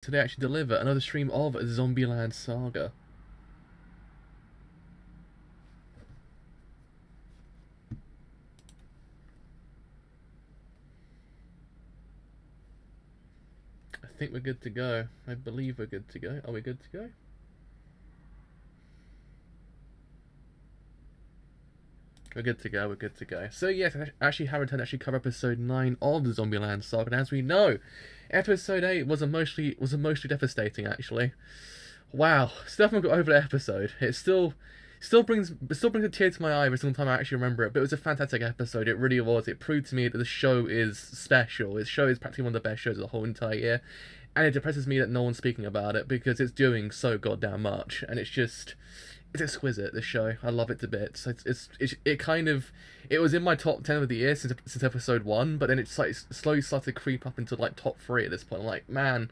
today actually deliver another stream of Zombieland Saga. I think we're good to go. I believe we're good to go. Are we good to go? We're good to go, we're good to go. So yes, I actually have returned to actually cover episode 9 of the Zombieland Saga, and as we know, episode 8 was emotionally devastating actually. Wow, still haven't got over the episode. It still brings a tear to my eye every single time I actually remember it, but it was a fantastic episode, it really was. It proved to me that the show is special. This show is practically one of the best shows of the whole entire year, and it depresses me that no one's speaking about it because it's doing so goddamn much, and it's exquisite, this show. I love it to bits. It was in my top 10 of the year since episode 1, but then it's like slowly started to creep up into like top 3 at this point. I'm like, man,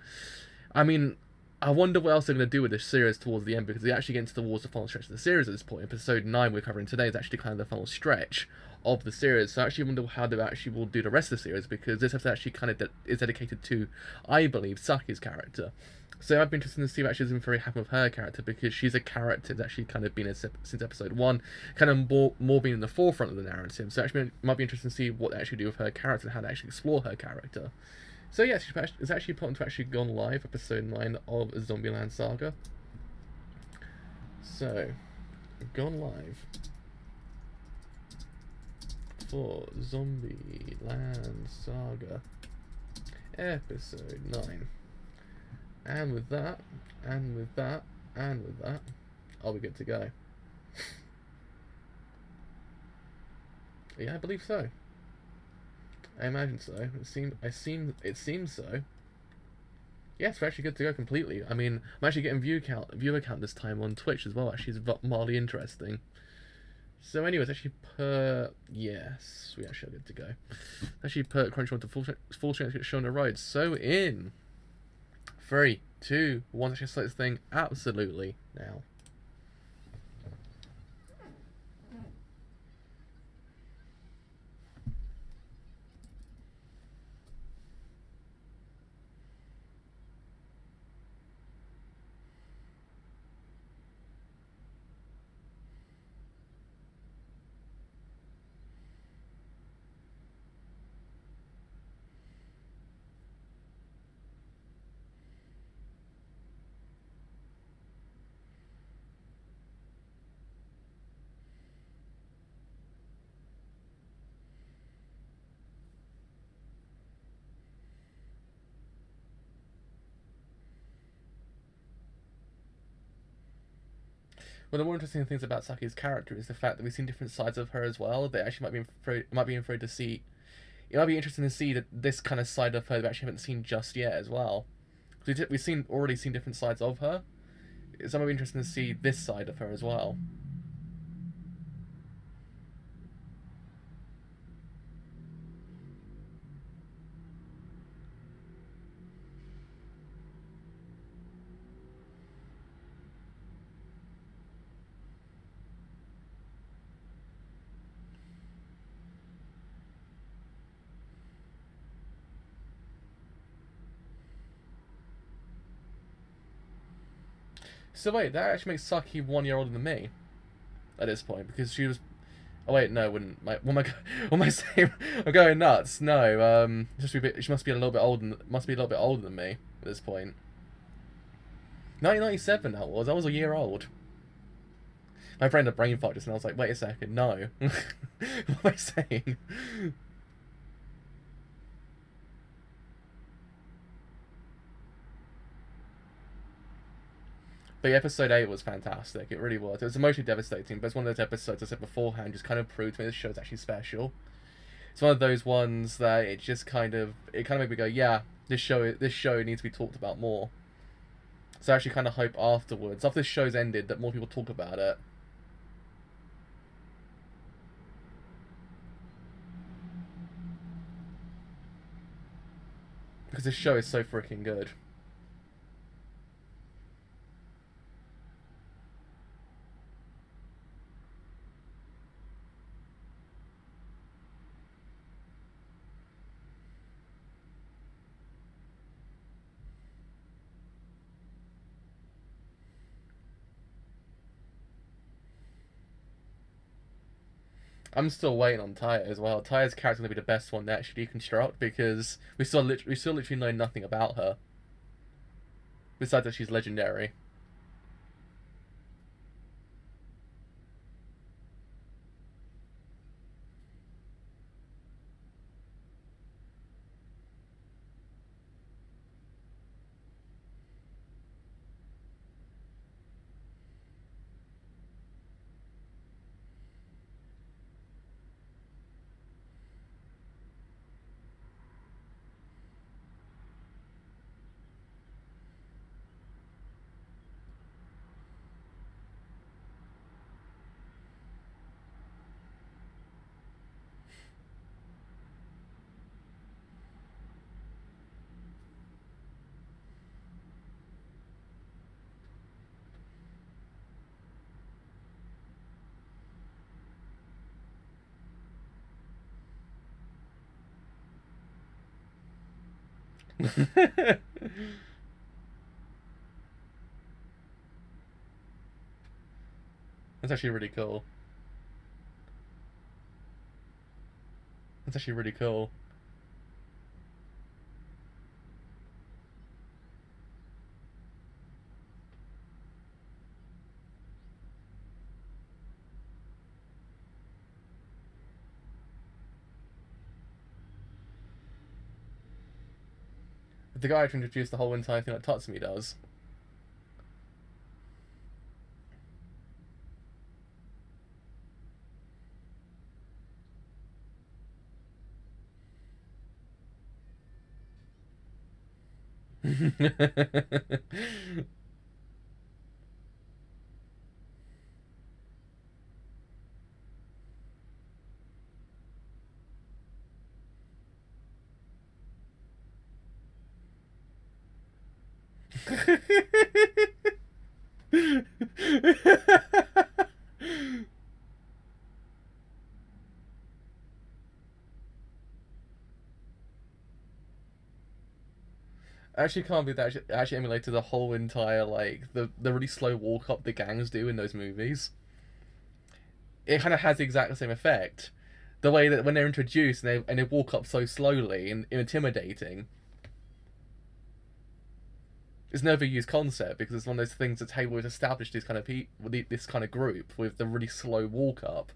I mean, I wonder what else they're going to do with this series towards the end, because they actually get towards the final stretch of the series at this point. Episode 9 we're covering today is actually kind of the final stretch of the series, so I actually wonder how they actually will do the rest of the series, because this episode actually kind of is dedicated to, I believe, Saki's character. So I've been interested to see what actually is very happen with her character, because she's a character that's actually kind of been since episode 1, kind of more being in the forefront of the narrative. So actually it might be interesting to see what they actually do with her character and how they actually explore her character. So yes, it's actually important to actually gone live, episode 9 of Zombieland Saga. So, gone live for Zombieland Saga, episode 9. And with that, and with that, and with that, are we good to go? Yeah, I believe so. I imagine so. It seems so. Yes, we're actually good to go completely. I mean, I'm actually getting viewer count this time on Twitch as well. Actually, it's mildly interesting. So, anyways, actually yes, we actually are good to go. Actually, per Crunchyroll to full strength shown the road. So in 3, 2, 1, actually start this thing absolutely now. One of the more interesting things about Saki's character is the fact that we've seen different sides of her as well. They actually might be afraid to see. It might be interesting to see that this kind of side of her we actually haven't seen just yet as well. We've already seen different sides of her. It's might be interesting to see this side of her as well. So wait, that actually makes Saki 1 year older than me at this point, because she was. Oh wait, no, wouldn't. What am I saying? I'm going nuts. No, she must be a little bit older than me at this point. 1997 that was. I was a year old. My brain had a brain fart just, and I was like, wait a second, no. What am I saying? But yeah, episode 8 was fantastic. It really was. It was emotionally devastating, but it's one of those episodes I said beforehand just kind of proved to me this show's actually special. It's one of those ones that it made me go, yeah, this show needs to be talked about more. So I actually kind of hope afterwards, after this show's ended, that more people talk about it. Because this show is so freaking good. I'm still waiting on Taya as well. Taya's character's gonna be the best one to actually deconstruct because we still literally know nothing about her besides that she's legendary. That's actually really cool. That's actually really cool. The guy who introduced the whole entire thing like Tatsumi does. Actually, can't believe that actually emulated the whole entire like the really slow walk up the gangs do in those movies. It kind of has the exact same effect. The way that when they're introduced and they walk up so slowly and intimidating. It's never used concept because it's one of those things that's able to establish this kind of this kind of group with the really slow walk up.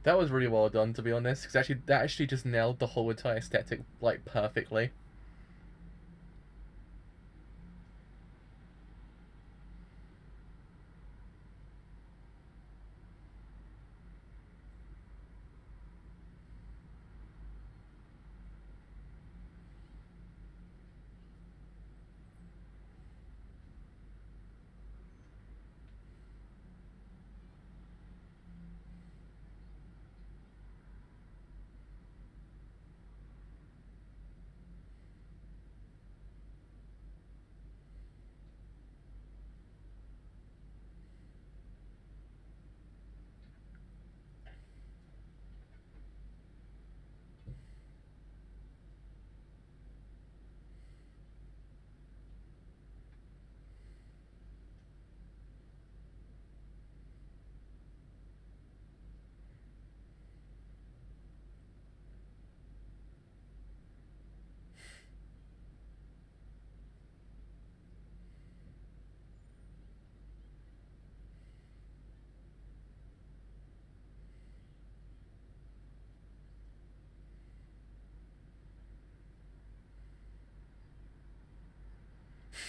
That was really well done, to be honest, because actually that actually just nailed the whole entire aesthetic like perfectly.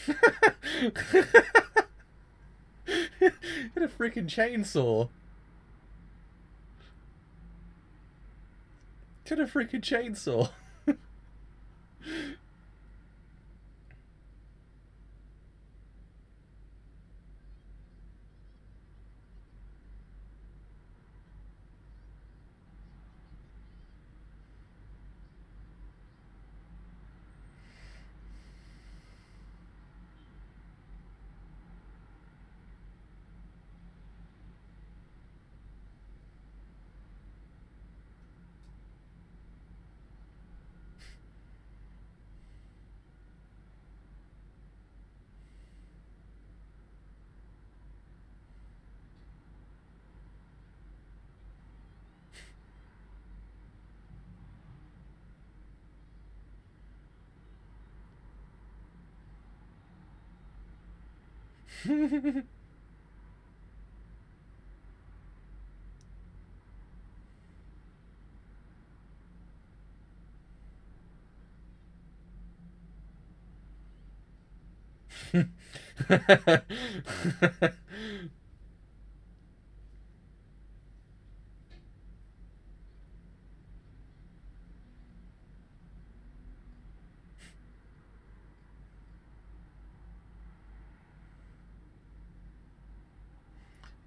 Get a freaking chainsaw. Get a freaking chainsaw.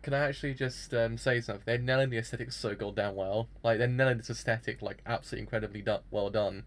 Can I actually just say something? They're nailing the aesthetic so goddamn well. Like, they're nailing this aesthetic, like, absolutely incredibly well done.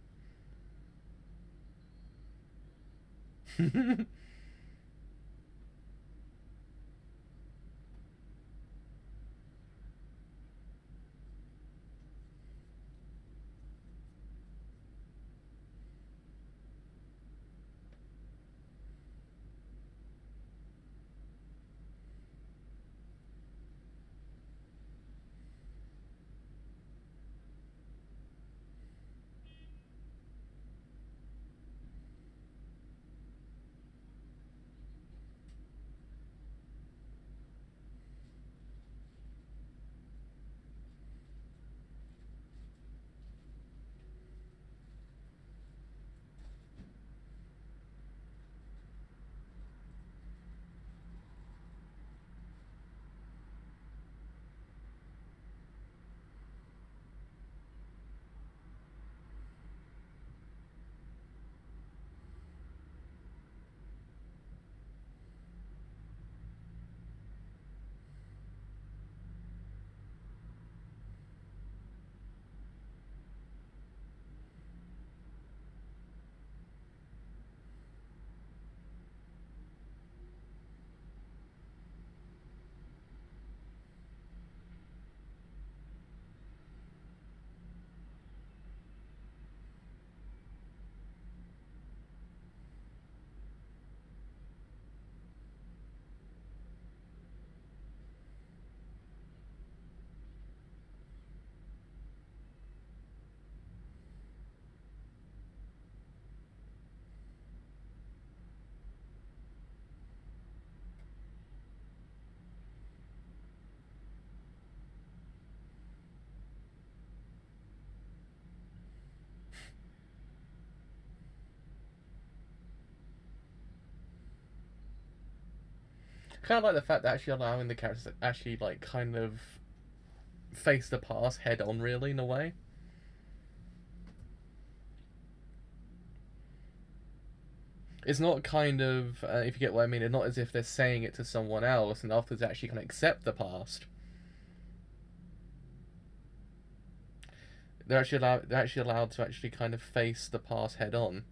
Kind of like the fact that actually allowing the characters to actually, like, kind of face the past head on, really, in a way. It's not kind of, if you get what I mean, it's not as if they're saying it to someone else and afterwards actually kind of accept the past. They're actually allowed to actually kind of face the past head on.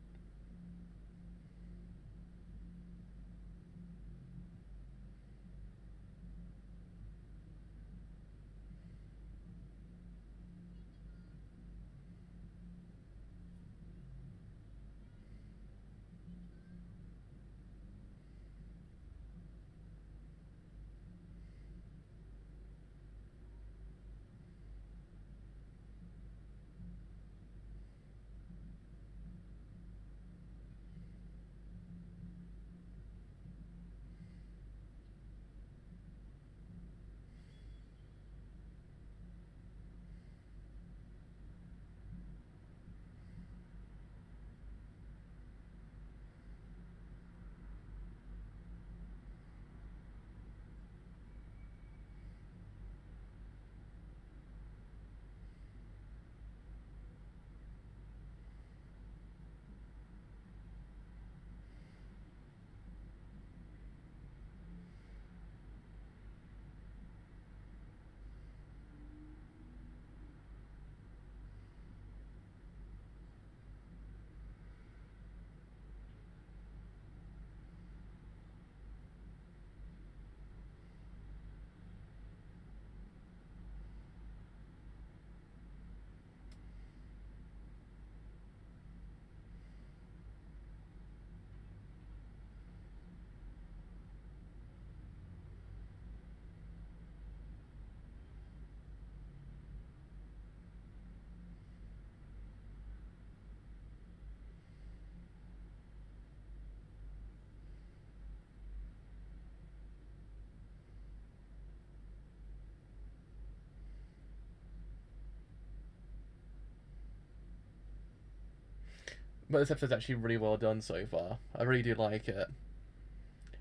But this episode's actually really well done so far. I really do like it.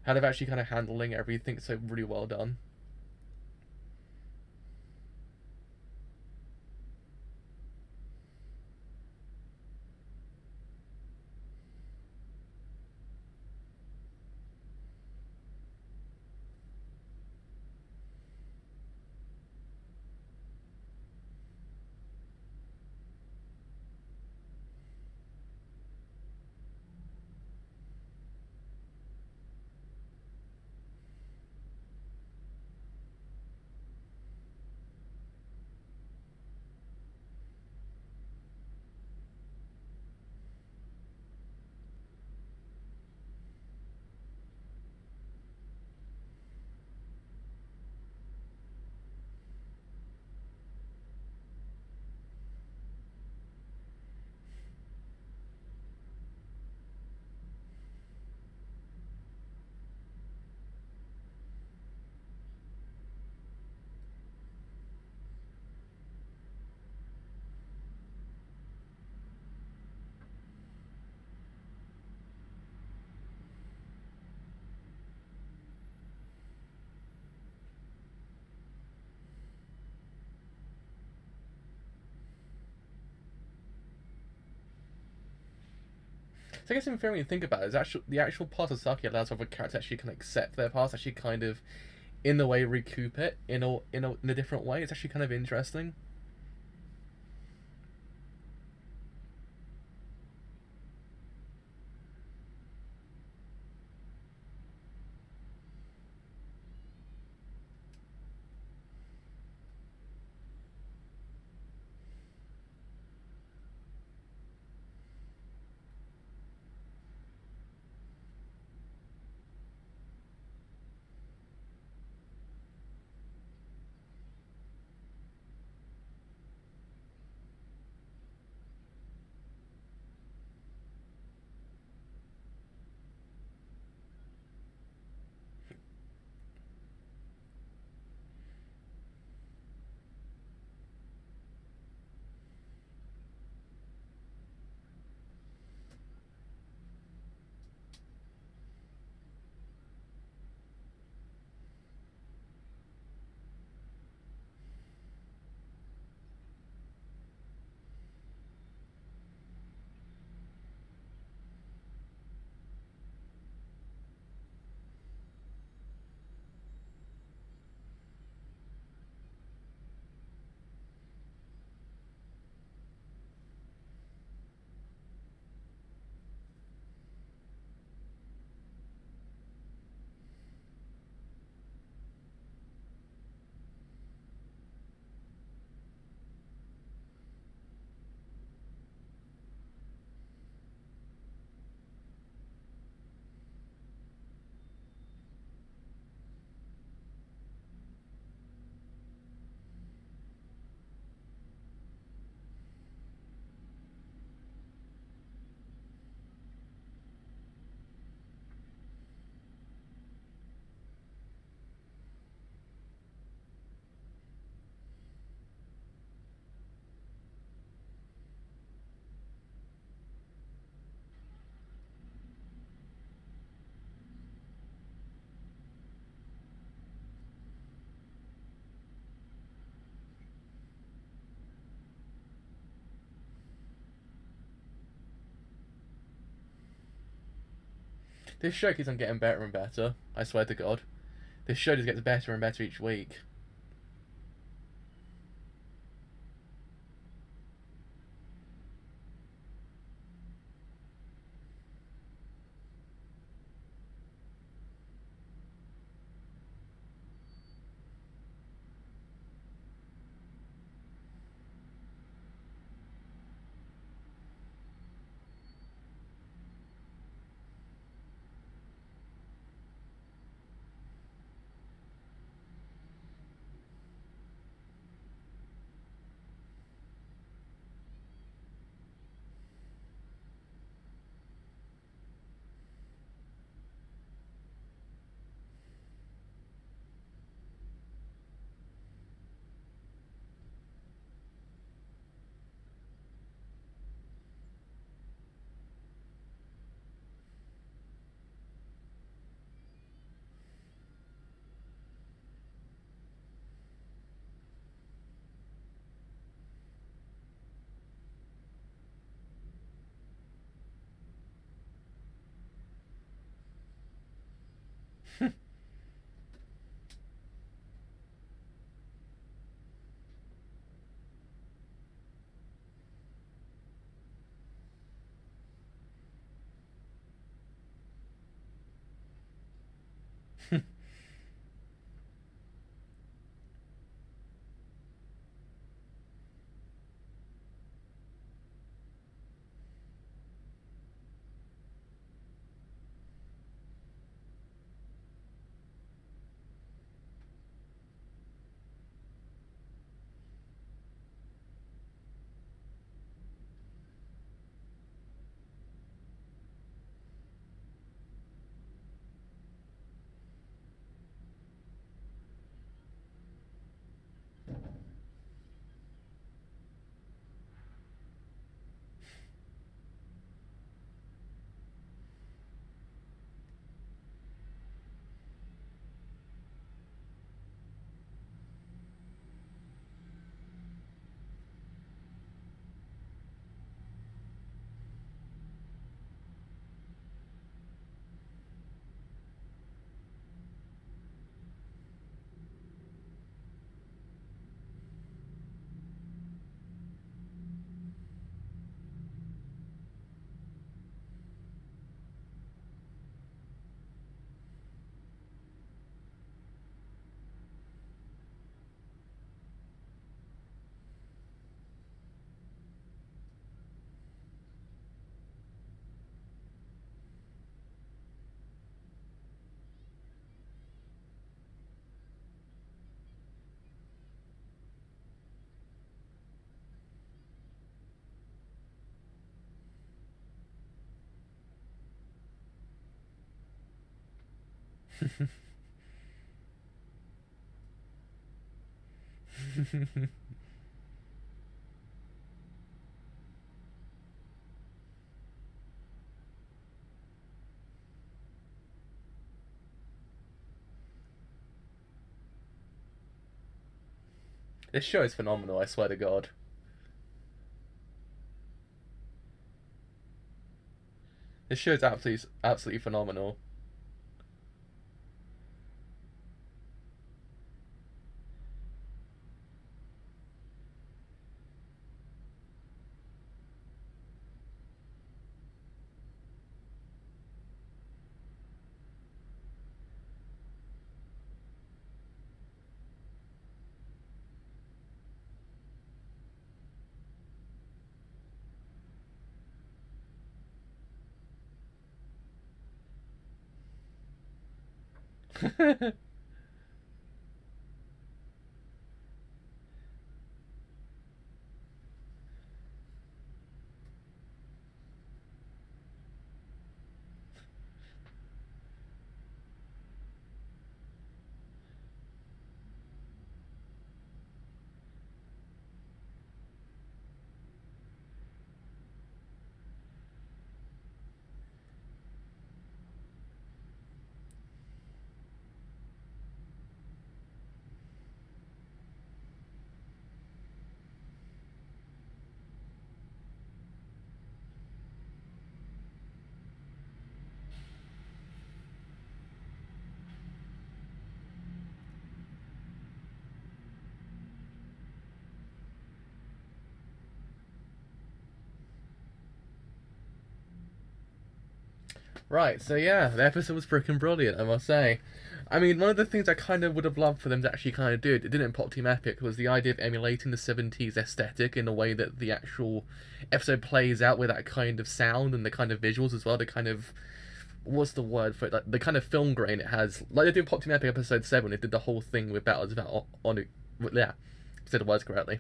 How they've actually kind of handling everything so really well done. So I guess in theory, when you think about it, the actual part of Saki allows other characters actually can accept their past, actually kind of, in a way, recoup it in a different way. It's actually kind of interesting. This show keeps on getting better and better. I swear to God, this show just gets better and better each week. This show is phenomenal, I swear to God. This show is absolutely phenomenal. Right, so yeah, the episode was freaking brilliant, I must say. I mean, one of the things I kind of would have loved for them to actually kind of do, it didn't in Pop Team Epic, was the idea of emulating the 70s aesthetic in a way that the actual episode plays out with that kind of sound and the kind of visuals as well, the kind of, what's the word for it, like the kind of film grain it has. Like they did in Pop Team Epic episode 7, it did the whole thing with Battles about yeah, said the words correctly.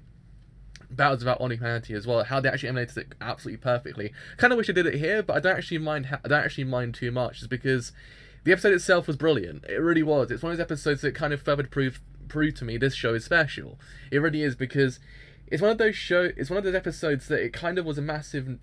Battles about on humanity as well, how they actually emulated it absolutely perfectly. Kind of wish I did it here, but I don't actually mind. I don't actually mind too much, just because the episode itself was brilliant. It really was. It's one of those episodes that kind of further proved to me this show is special. It really is, because it's one of those episodes that it kind of was a massive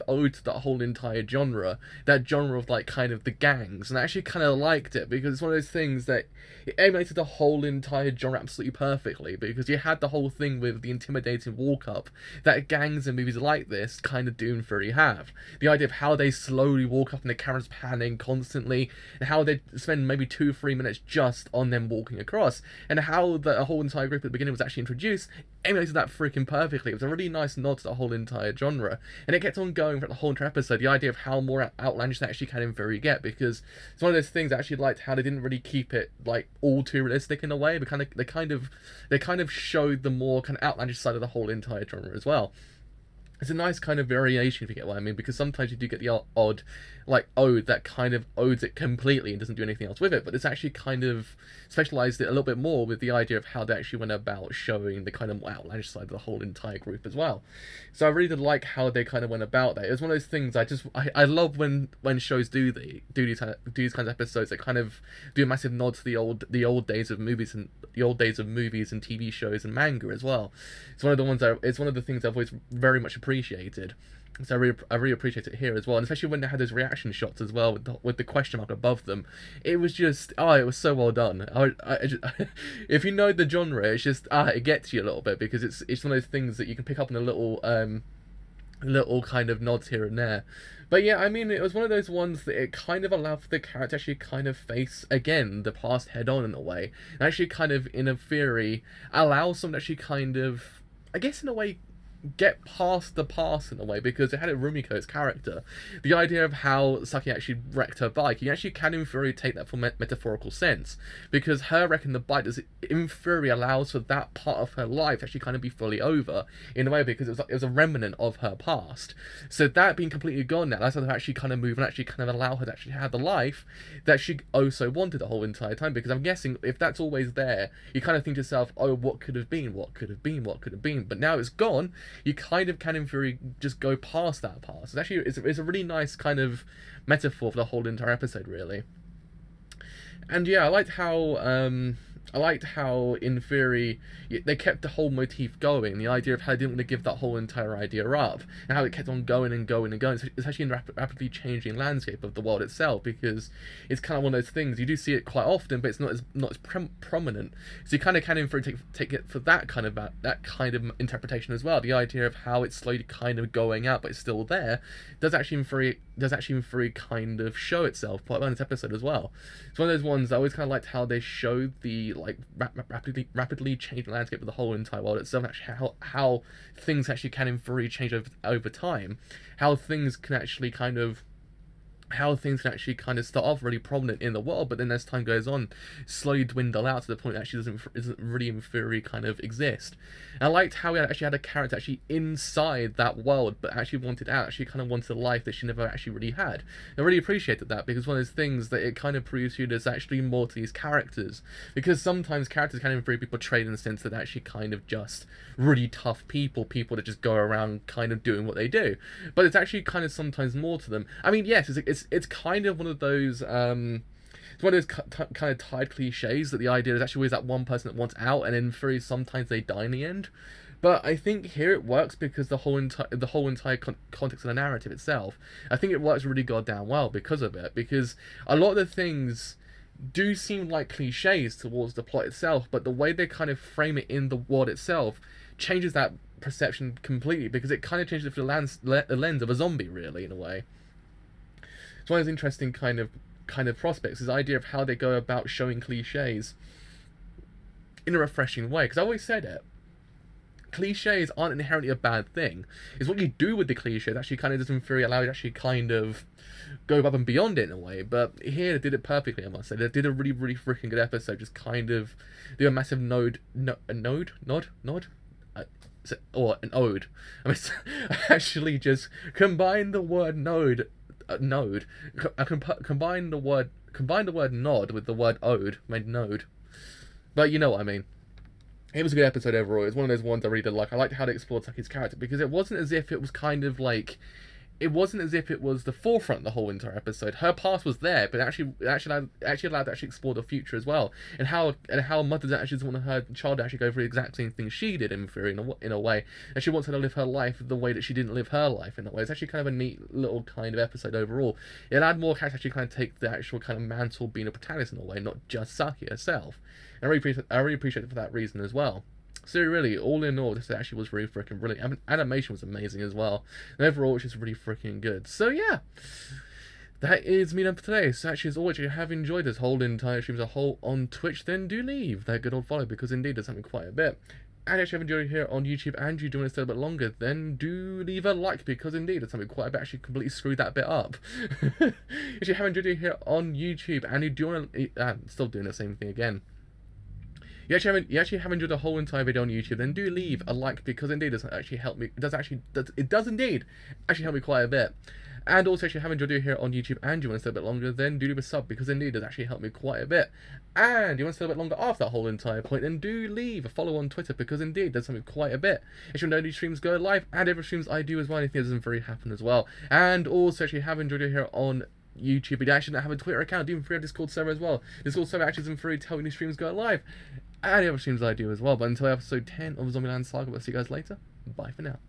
ode to that whole entire genre, that genre of like kind of the gangs, and I actually kind of liked it because it's one of those things that it emulated the whole entire genre absolutely perfectly, because you had the whole thing with the intimidating walk-up that gangs and movies like this kind of do and fully have. The idea of how they slowly walk up and the camera's panning constantly, and how they spend maybe 2-3 minutes just on them walking across, and how the whole entire group at the beginning was actually introduced, emulated that freaking perfectly. It was a really nice nod to the whole entire genre, and it kept on going for the whole entire episode. The idea of how more outlandish they actually can in very get, because it's one of those things I actually liked how they didn't really keep it like all too realistic in a way, but they kind of showed the more kind of outlandish side of the whole entire genre as well. It's a nice kind of variation, if you get what I mean, because sometimes you do get the odd, like, ode that kind of odes it completely and doesn't do anything else with it, but it's actually kind of specialised it a little bit more with the idea of how they actually went about showing the kind of more outlandish side of the whole entire group as well. So I really did like how they kind of went about that. It was one of those things I love when shows do these kinds of episodes that kind of do a massive nod to the old days of movies and TV shows and manga as well. It's one of the things I've always very much appreciated. So I really appreciate it here as well, and especially when they had those reaction shots as well with the question mark above them. It was just it was so well done. If you know the genre, it's just it gets you a little bit, because it's one of those things that you can pick up on a little kind of nods here and there. But yeah, I mean, it was one of those ones that it kind of allowed for the character to actually kind of face again the past head on in a way, and actually kind of in a theory allow someone to actually kind of, I guess in a way, get past the past in a way, because it had a Rumiko's character. The idea of how Saki actually wrecked her bike, you actually can in theory take that for metaphorical sense, because her wrecking the bike in theory allows for that part of her life to actually kind of be fully over in a way, because it was a remnant of her past. So that being completely gone now, that's how to actually kind of move and actually kind of allow her to actually have the life that she also wanted the whole entire time, because I'm guessing if that's always there, you kind of think to yourself, oh, what could have been, but now it's gone. You kind of can in theory just go past that past. It's a really nice kind of metaphor for the whole entire episode, really. And yeah, I liked how, in theory, they kept the whole motif going. The idea of how they didn't want to give that whole entire idea up, and how it kept on going and going and going, especially in the rapidly changing landscape of the world itself. Because it's kind of one of those things you do see it quite often, but it's not as prominent. So you kind of can infer take it for that kind of interpretation as well. The idea of how it's slowly kind of going out, but it's still there, does actually in theory kind of show itself quite well in this episode as well. It's one of those ones I always kind of liked how they showed the like rapidly changing landscape of the whole entire world itself, and actually how things actually can in theory change over time, how things can actually kind of start off really prominent in the world, but then as time goes on, slowly dwindle out to the point that actually isn't really in theory kind of exist. And I liked how we actually had a character actually inside that world, but actually wanted out, actually kind of wanted a life that she never actually really had. I really appreciated that, because one of those things that it kind of proves you there's actually more to these characters, because sometimes characters can in theory be portrayed in the sense that they're actually kind of just really tough people that just go around kind of doing what they do, but it's actually kind of sometimes more to them. I mean, yes, it's kind of one of those it's one of those kind of tired cliches that the idea is actually always that one person that wants out, and in theory sometimes they die in the end. But I think here it works because the whole entire context of the narrative itself, I think it works really goddamn well because of it, because a lot of the things do seem like cliches towards the plot itself, but the way they kind of frame it in the world itself changes that perception completely, because it kind of changes it through the lens of a zombie, really, in a way. It's one of those interesting kind of prospects, this idea of how they go about showing cliches in a refreshing way. Because I always said it, cliches aren't inherently a bad thing. It's what you do with the cliche that actually kind of does in theory allow you to actually kind of go above and beyond it in a way. But here they did it perfectly, I must say. They did a really, really freaking good episode. Just kind of do a massive nod, or an ode. I mean, I actually just combine the word node. I combine the word nod with the word ode, made node. But you know what I mean. It was a good episode overall. It was one of those ones I really did like. I liked how they explored Saki's character, because it wasn't as if it was kind of like, it wasn't as if it was the forefront of the whole entire episode. Her past was there, but it allowed to actually explore the future as well, and how mothers actually doesn't want her child to actually go through the exact same thing she did in theory, in a way, and she wants her to live her life the way that she didn't live her life in a way. It's actually kind of a neat little kind of episode overall. It allowed more characters to actually kind of take the actual kind of mantle being a protagonist in a way, not just Saki herself. And I really appreciate it for that reason as well. So really, all in all, this actually was really freaking brilliant. Animation was amazing as well. And overall, it's just really freaking good. So yeah, that is me done for today. So actually, as always, if you have enjoyed this whole entire stream as a whole on Twitch, then do leave that good old follow, because indeed there's something quite a bit. And if you have enjoyed it here on YouTube and you do want to stay a bit longer, then do leave a like, because indeed there's something quite a bit. Actually completely screwed that bit up. If you have enjoyed it here on YouTube and you do want to, still doing the same thing again. You actually have enjoyed the whole entire video on YouTube, then do leave a like, because indeed it does actually help me. It does indeed actually help me quite a bit. And also, if you have enjoyed it here on YouTube and you want to stay a bit longer, then do leave a sub, because indeed it does actually help me quite a bit. And you want to stay a bit longer after that whole entire point, then do leave a follow on Twitter, because indeed there's something quite a bit. If you know these streams go live, and every streams I do as well, anything that doesn't very happen as well. And also, if you have enjoyed it here on YouTube, but you actually don't have a Twitter account, even free a Discord server as well. Discord server actually isn't free to tell you new streams go live, and the other streams I do as well. But until episode 10 of Zombieland Saga, we'll see you guys later. Bye for now.